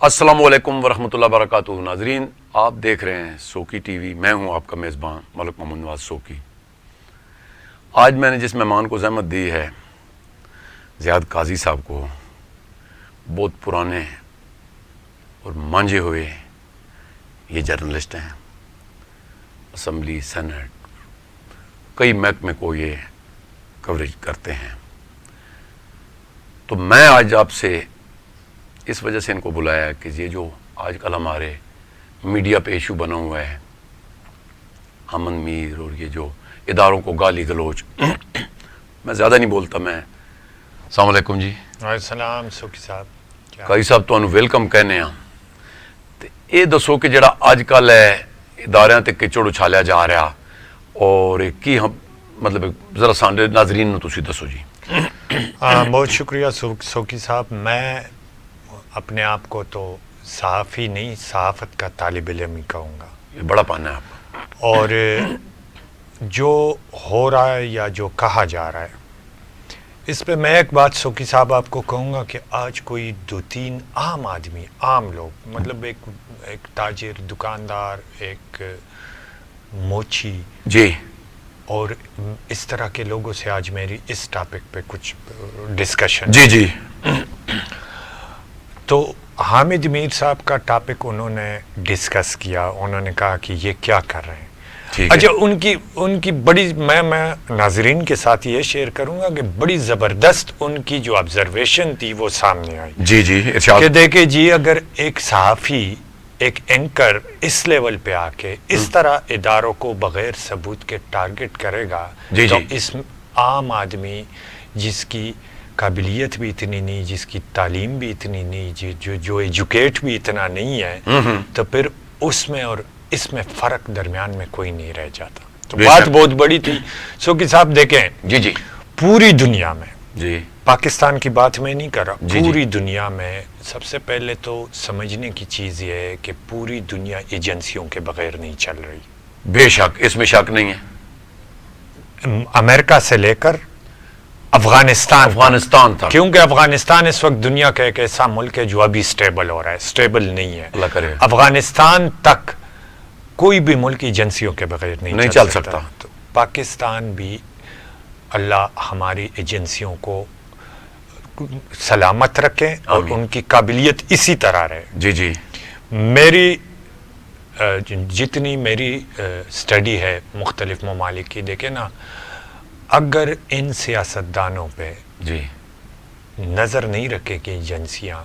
السلام علیکم ورحمۃ اللہ وبرکاتہ ناظرین، آپ دیکھ رہے ہیں سوکی ٹی وی۔ میں ہوں آپ کا میزبان ملک محمد نواز سوکی۔ آج میں نے جس مہمان کو زحمت دی ہے، زیاد قاضی صاحب کو، بہت پرانے اور مانجے ہوئے یہ جرنلسٹ ہیں، اسمبلی، سینٹ، کئی محکمے کو یہ کوریج کرتے ہیں۔ تو میں آج آپ سے اس وجہ سے ان کو بلایا کہ یہ جو آج کل ہمارے میڈیا پہ ایشو بنا ہوا ہے، امن میر اور یہ جو اداروں کو گالی گلوچ، میں زیادہ نہیں بولتا، میں السلام علیکم جی۔ السلام سوکی صاحب، قاضی صاحب تو ویلکم کہنے ہیں۔ تو یہ دسو کہ جڑا آج کل ہے اداریاں تے کچڑ اچھالیا جا رہا، اور کی ہم مطلب ذرا سانڈے ناظرین نو تسی دسو جی۔ بہت شکریہ سوکی صاحب۔ میں اپنے آپ کو تو صحافی نہیں، صحافت کا طالب علم ہی کہوں گا۔ یہ بڑا پانا ہے آپ۔ اور جو ہو رہا ہے یا جو کہا جا رہا ہے، اس پہ میں ایک بات سوکی صاحب آپ کو کہوں گا کہ آج کوئی دو تین عام آدمی، عام لوگ، مطلب ایک تاجر، دکاندار، ایک موچی جی، اور اس طرح کے لوگوں سے آج میری اس ٹاپک پہ کچھ ڈسکشن۔ جی جی، تو حامد میر صاحب کا ٹاپک انہوں نے ڈسکس کیا، انہوں نے کہا کہ یہ کیا کر رہے ہیں۔ اچھا، ان کی بڑی میں ناظرین کے ساتھ یہ شیئر کروں گا کہ بڑی زبردست ان کی جو آبزرویشن تھی وہ سامنے آئی۔ جی جی، ارشاد۔ کہ دیکھیں جی، اگر ایک صحافی، ایک اینکر اس لیول پہ آ کے اس طرح اداروں کو بغیر ثبوت کے ٹارگٹ کرے گا، تو اس عام آدمی جس کی قابلیت بھی اتنی نہیں، جس کی تعلیم بھی اتنی نہیں، جو ایجوکیٹ بھی اتنا نہیں ہے، تو پھر اس میں اور اس میں فرق درمیان میں کوئی نہیں رہ جاتا۔ تو بات بہت بڑی تھی سوکی صاحب۔ دیکھیں جی جی، پوری دنیا میں، جی پاکستان کی بات میں نہیں کر رہا، پوری دنیا میں سب سے پہلے تو سمجھنے کی چیز یہ ہے کہ پوری دنیا ایجنسیوں کے بغیر نہیں چل رہی۔ بے شک، اس میں شک نہیں ہے۔ امریکہ سے لے کر افغانستان تک، کیونکہ افغانستان اس وقت دنیا کا ایک ایسا ملک ہے جو ابھی سٹیبل ہو رہا ہے، سٹیبل نہیں ہے۔ اللہ کرے۔ افغانستان تک کوئی بھی ملک ایجنسیوں کے بغیر نہیں چل سکتا۔ تو پاکستان بھی، اللہ ہماری ایجنسیوں کو سلامت رکھیں اور ان کی قابلیت اسی طرح رہے۔ جی جی، میری جتنی میری سٹڈی ہے مختلف ممالک کی، دیکھیں نا، اگر ان سیاستدانوں پہ جی نظر نہیں رکھے کہ ایجنسیاں،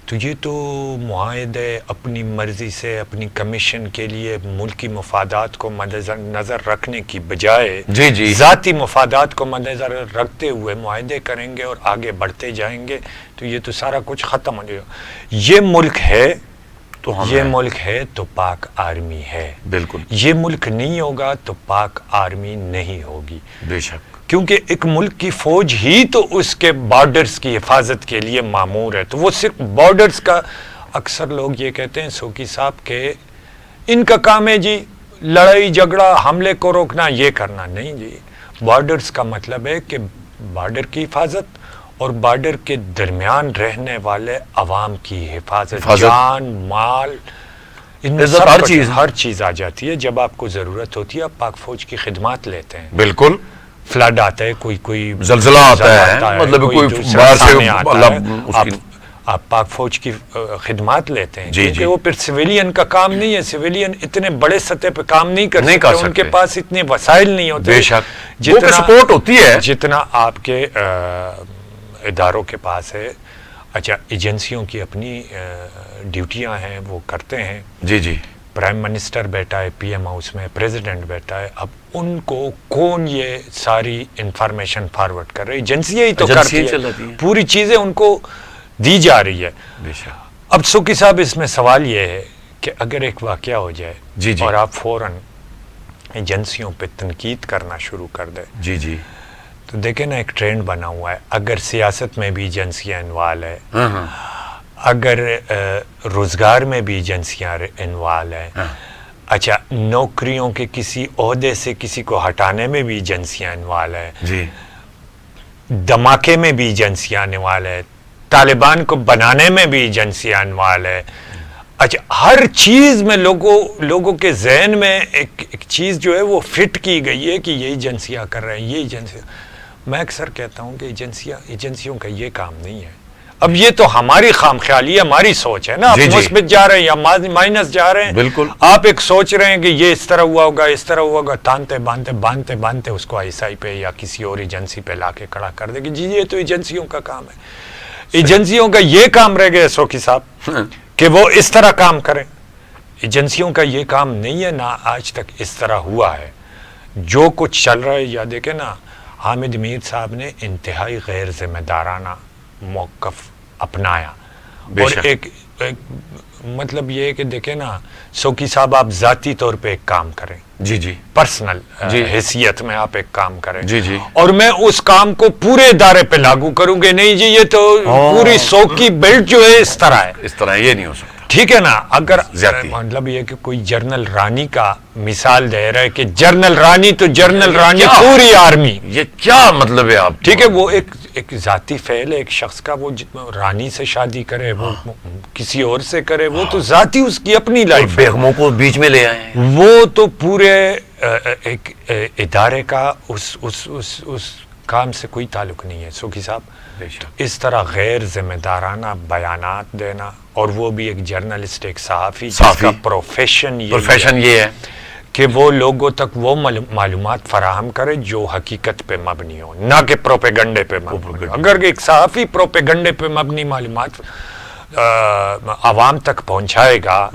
تو یہ تو معاہدے اپنی مرضی سے اپنی کمیشن کے لیے ملکی مفادات کو مد نظر رکھنے کی بجائے جی جی، ذاتی مفادات کو مد نظر رکھتے ہوئے معاہدے کریں گے اور آگے بڑھتے جائیں گے، تو یہ تو سارا کچھ ختم ہو جائے گا۔ یہ ملک ہے تو یہ ملک ہے تو پاک آرمی ہے، بالکل۔ یہ ملک نہیں ہوگا تو پاک آرمی نہیں ہوگی، بے شک، کیونکہ ایک ملک کی فوج ہی تو اس کے بارڈرز کی حفاظت کے لیے مامور ہے۔ تو وہ صرف بارڈرز کا، اکثر لوگ یہ کہتے ہیں سوکی صاحب کہ ان کا کام ہے جی لڑائی جھگڑا، حملے کو روکنا، یہ کرنا نہیں جی۔ بارڈرز کا مطلب ہے کہ بارڈر کی حفاظت اور بارڈر کے درمیان رہنے والے عوام کی حفاظت، جان، مال، ان میں ہر چیز آ جاتی ہے۔ جب آپ کو ضرورت ہوتی ہے آپ پاک فوج کی خدمات لیتے ہیں۔ بالکل، فلڈ آتا ہے، کوئی زلزلہ آتا ہے، مطلب کوئی باہر سے آپ پاک فوج کی خدمات لیتے ہیں، جی کیونکہ وہ پھر سویلین کا کام نہیں ہے۔ سویلین اتنے بڑے سطح پہ کام نہیں کر سکتے، ان کے پاس اتنے وسائل نہیں ہوتے، بے شک، جتنا سپورٹ ہوتی ہے جتنا آپ کے اداروں کے پاس ہے۔ اچھا، ایجنسیوں کی اپنی ڈیوٹیاں ہیں، وہ کرتے ہیں۔ جی جی، پرائم منسٹر بیٹھا ہے پی ایم ہاؤس میں، پریزیڈنٹ بیٹھا ہے، اب ان کو کون یہ ساری انفارمیشن فارورڈ کر رہے؟ ایجنسیاں ہی تو کرتی ہیں، پوری چیزیں ان کو دی جا رہی ہے۔ بے شک۔ اب سوکی صاحب، اس میں سوال یہ ہے کہ اگر ایک واقعہ ہو جائے جی جی، اور آپ فوراً ایجنسیوں پہ تنقید کرنا شروع کر دیں، جی جی، تو دیکھیں نا، ایک ٹرینڈ بنا ہوا ہے، اگر سیاست میں بھی ایجنسیاں انوالو ہے، اگر روزگار میں بھی ایجنسیاں انوالو ہیں، اچھا، نوکریوں کے کسی عہدے سے کسی کو ہٹانے میں بھی ایجنسیاں انوالو ہیں، جی، دھماکے میں بھی ایجنسیاں انوالو ہیں، طالبان کو بنانے میں بھی ایجنسیاں انوال ہے. اچھا ہر چیز میں لوگوں کے ذہن میں ایک چیز جو ہے وہ فٹ کی گئی ہے کہ یہ ایجنسیاں کر رہے ہیں, یہ ایجنسیاں. میں اکثر کہتا ہوں کہ ایجنسیوں کا یہ کام نہیں ہے. اب یہ تو ہماری خام خیالی ہماری سوچ ہے نا, آپ مثبت جا رہے ہیں یا مائنس جا رہے ہیں. بالکل آپ ایک سوچ رہے ہیں کہ یہ اس طرح ہوا ہوگا, اس طرح ہوا ہوگا, باندھتے اس کو آئی ایس آئی پہ یا کسی اور ایجنسی پہ لا کے کھڑا کر دے کہ جی یہ تو ایجنسیوں کا کام ہے. ایجنسیوں کا یہ کام رہ گیا سوکی صاحب کہ وہ اس طرح کام کریں. ایجنسیوں کا یہ کام نہیں ہے, نہ آج تک اس طرح ہوا ہے. جو کچھ چل رہا ہے, یا دیکھیں نا حامد میر صاحب نے انتہائی غیر ذمہ دارانہ موقف اپنایا. اور ایک مطلب یہ ہے کہ دیکھیں نا سوکی صاحب آپ ذاتی طور پہ ایک کام کریں, جی پرسنل حیثیت میں آپ ایک کام کریں, جی اور میں اس کام کو پورے ادارے پہ لاگو کروں گے. نہیں جی یہ تو پوری سوکی بیلٹ جو ہے اس طرح ہے, اس طرح یہ نہیں ہو سکتا. ٹھیک ہے نا. اگر مطلب یہ کہ کوئی جنرل رانی کا مثال دے رہا ہے کہ جنرل رانی تو جنرل رانی پوری آرمی, یہ کیا مطلب ہے آپ؟ ٹھیک ہے وہ ایک ذاتی فعل ہے ایک شخص کا. وہ رانی سے شادی کرے, وہ کسی اور سے کرے, وہ تو ذاتی اس کی اپنی لائف. بیگموں کو بیچ میں لے آئے ہیں. وہ تو پورے ایک ادارے کا اس کام سے کوئی تعلق نہیں ہے سوکی صاحب. اس طرح غیر ذمہ دارانہ بیانات دینا, اور وہ بھی ایک جرنلسٹ, ایک صحافی جس کا پروفیشن یہ ہے کہ وہ لوگوں تک وہ معلومات فراہم کرے جو حقیقت پہ مبنی ہو, نہ کہ پروپیگنڈے پہ مبنی ہو. اگر ایک صحافی پروپیگنڈے پہ مبنی معلومات عوام تک پہنچائے گا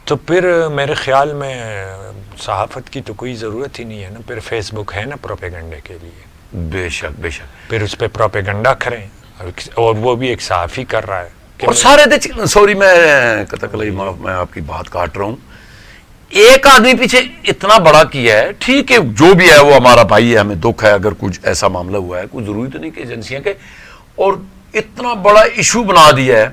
تو پھر میرے خیال میں صحافت کی تو کوئی ضرورت ہی نہیں ہے نا. پھر فیس بک ہے نا پروپیگنڈے کے لیے. بے شک بے شک. پھر اس پہ پروپیگنڈا کریں, اور وہ بھی ایک صحافی کر رہا ہے. اور سارے سوری میں آپ کی بات کاٹ رہا ہوں. ایک آدمی پیچھے اتنا بڑا کیا ہے, ٹھیک ہے جو بھی ہے وہ ہمارا بھائی ہے, ہمیں دکھ ہے اگر کچھ ایسا معاملہ ہوا ہے. کوئی ضروری تو نہیں کہ ایجنسیاں کے, اور اتنا بڑا ایشو بنا دیا ہے.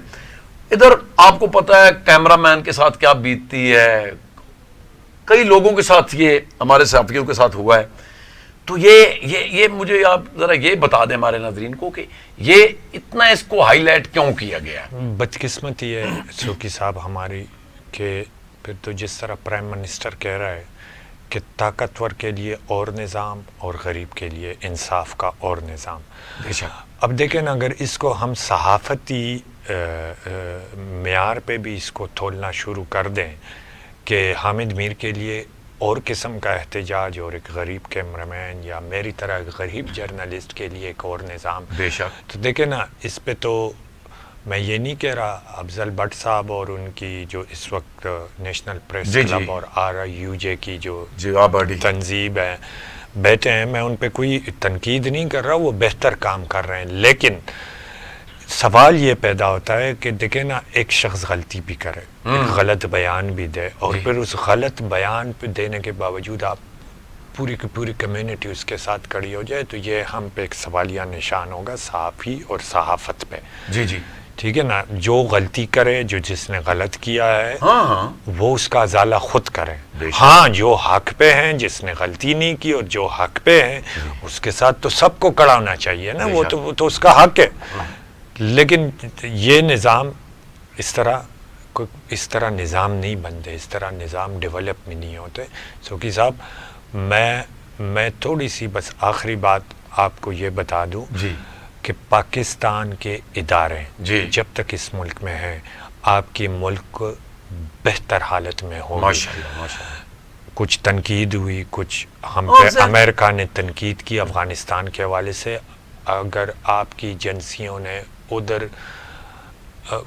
ادھر آپ کو پتا ہے کیمرہ مین کے ساتھ کیا بیتتی ہے, کئی لوگوں کے ساتھ یہ ہمارے صحافیوں کے ساتھ ہوا ہے. تو یہ مجھے آپ ذرا یہ بتا دیں ہمارے ناظرین کو کہ یہ اتنا اس کو ہائی لائٹ کیوں کیا گیا ہے؟ بدقسمتی ہے سوکی صاحب ہماری کہ پھر تو جس طرح پرائم منسٹر کہہ رہا ہے کہ طاقتور کے لیے اور نظام اور غریب کے لیے انصاف کا اور نظام. اب دیکھیں نا اگر اس کو ہم صحافتی معیار پہ بھی اس کو تولنا شروع کر دیں کہ حامد میر کے لیے اور قسم کا احتجاج, اور ایک غریب کیمرہ مین یا میری طرح ایک غریب جرنلسٹ کے لیے ایک اور نظام, بے شک. تو دیکھیں نا اس پہ تو میں یہ نہیں کہہ رہا افضل بٹ صاحب اور ان کی جو اس وقت نیشنل پریس کلب اور RIUJ کی جو تنظیم ہے بیٹھے ہیں, میں ان پہ کوئی تنقید نہیں کر رہا, وہ بہتر کام کر رہے ہیں. لیکن سوال یہ پیدا ہوتا ہے کہ دیکھیں نا ایک شخص غلطی بھی کرے, ایک غلط بیان بھی دے, اور پھر اس غلط بیان پہ دینے کے باوجود آپ پوری کی پوری کمیونٹی اس کے ساتھ کھڑی ہو جائے, تو یہ ہم پہ ایک سوالیہ نشان ہوگا صحافی اور صحافت پہ. جی ٹھیک ہے نا. جو غلطی کرے, جس نے غلط کیا ہے وہ اس کا ازالہ خود کرے. ہاں جو حق پہ ہیں, جس نے غلطی نہیں کی اور جو حق پہ ہیں اس کے ساتھ تو سب کو کھڑا ہونا چاہیے نا, وہ تو اس کا حق ہے. لیکن یہ نظام اس طرح نظام نہیں بنتے, اس طرح نظام ڈیولپ بھی نہیں ہوتے. سوکی صاحب میں تھوڑی سی بس آخری بات آپ کو یہ بتا دوں کہ پاکستان کے ادارے جب تک اس ملک میں ہیں آپ کی ملک بہتر حالت میں ہو. کچھ تنقید ہوئی, کچھ ہم پہ امریکہ نے تنقید کی افغانستان کے حوالے سے. اگر آپ کی ایجنسیوں نے ادھر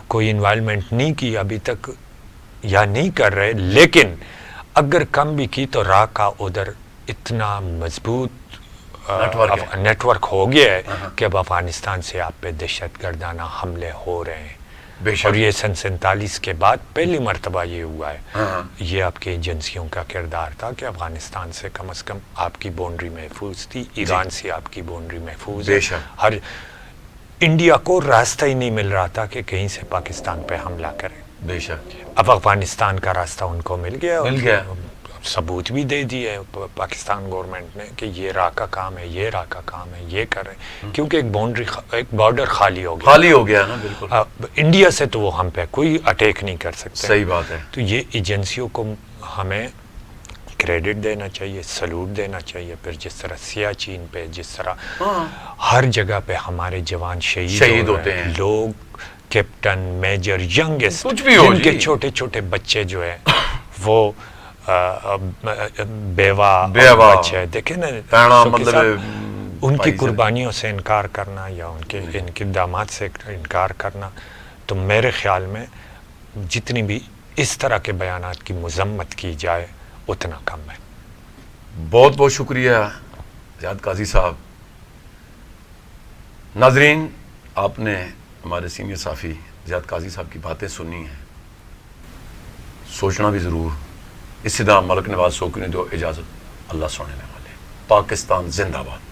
کوئی انوالومنٹ نہیں کی ابھی تک یا نہیں کر رہے, لیکن اگر کم بھی کی تو راہ کا ادھر اتنا مضبوط نیٹ ورک ہو گیا ہے کہ اب افغانستان سے آپ پہ دہشت گردانہ حملے ہو رہے ہیں. اور یہ سن 47 کے بعد پہلی مرتبہ یہ ہوا ہے. یہ آپ کی ایجنسیوں کا کردار تھا کہ افغانستان سے کم از کم آپ کی باؤنڈری محفوظ تھی, ایران سے آپ کی باؤنڈری محفوظ ہے. ہر انڈیا کو راستہ ہی نہیں مل رہا تھا کہ کہیں سے پاکستان پہ حملہ کریں. بے شک. اب افغانستان کا راستہ ان کو مل گیا. ثبوت بھی دے دیے پاکستان گورنمنٹ نے کہ یہ را کا کام ہے، یہ را کا کام ہے، یہ کر رہے ہیں، کیونکہ ایک بارڈر خالی ہو گیا، خالی ہو گیا نا، بالکل انڈیا سے تو وہ ہم پہ کوئی اٹیک نہیں کر سکتے. صحیح بات ہے. تو یہ ایجنسیوں کو ہمیں کریڈٹ دینا چاہیے، سلوٹ دینا چاہیے. پھر جس طرح سیاچین پہ، جس طرح ہر جگہ پہ ہمارے جوان شہید ہوتے ہیں، لوگ کیپٹن، میجر، ینگسٹ، کچھ بھی ہو جن کے جی. چھوٹے چھوٹے بچے جو ہیں وہ بیوہ بچے، دیکھیں نا ان کی قربانیوں سے انکار کرنا یا ان کے اقدامات سے انکار کرنا، تو میرے خیال میں جتنی بھی اس طرح کے بیانات کی مذمت کی جائے اتنا کم ہے. بہت بہت شکریہ زیاد قاضی صاحب. ناظرین، آپ نے ہمارے سینئر صحافی زیاد قاضی صاحب کی باتیں سنی ہیں، سوچنا بھی ضرور. اس سے ملک نواز سوکی نے جو اجازت، اللہ سننے والے. پاکستان زندہ باد.